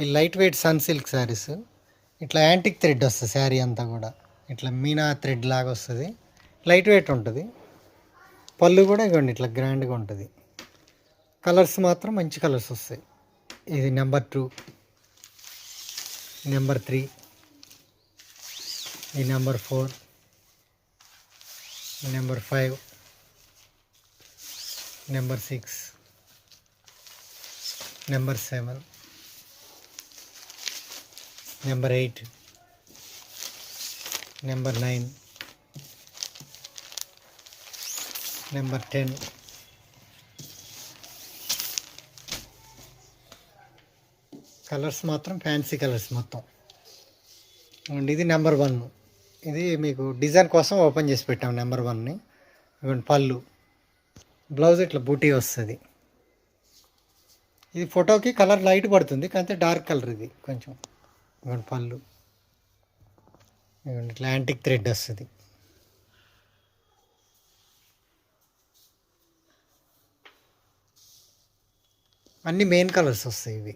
ఈ light weight sun silk saris ఇట్లా antique thread వస్తుంది శారీ అంతా కూడా ఇట్లా మీనా థ్రెడ్ లాగా వస్తుంది, లైట్ వెయిట్ ఉంటుంది. పళ్ళు కూడా ఇవ్వండి ఇట్లా గ్రాండ్గా ఉంటుంది. కలర్స్ మాత్రం మంచి కలర్స్ వస్తాయి. ఇది నెంబర్ 2, నెంబర్ 3, ఈ number 4, number 5, number 6, number 7, number 8, number 9, number 10, colours మాత్రం ఫ్యాన్సీ కలర్స్ మొత్తం. అండ్ ఇది నెంబర్ 1. ఇది మీకు డిజైన్ కోసం ఓపెన్ చేసి పెట్టాం నెంబర్ 1ని. ఇవ్వండి పళ్ళు, బ్లౌజ్ ఇట్లా బూటీ వస్తుంది. ఇది ఫోటోకి కలర్ లైట్ పడుతుంది, కానీ డార్క్ కలర్ ఇది కొంచెం. ఇవ్వండి పళ్ళు, ఇవ్వండి ఇట్లా యాంటిక్ థ్రెడ్ వస్తుంది. అన్ని మెయిన్ కలర్స్ వస్తాయి ఇవి.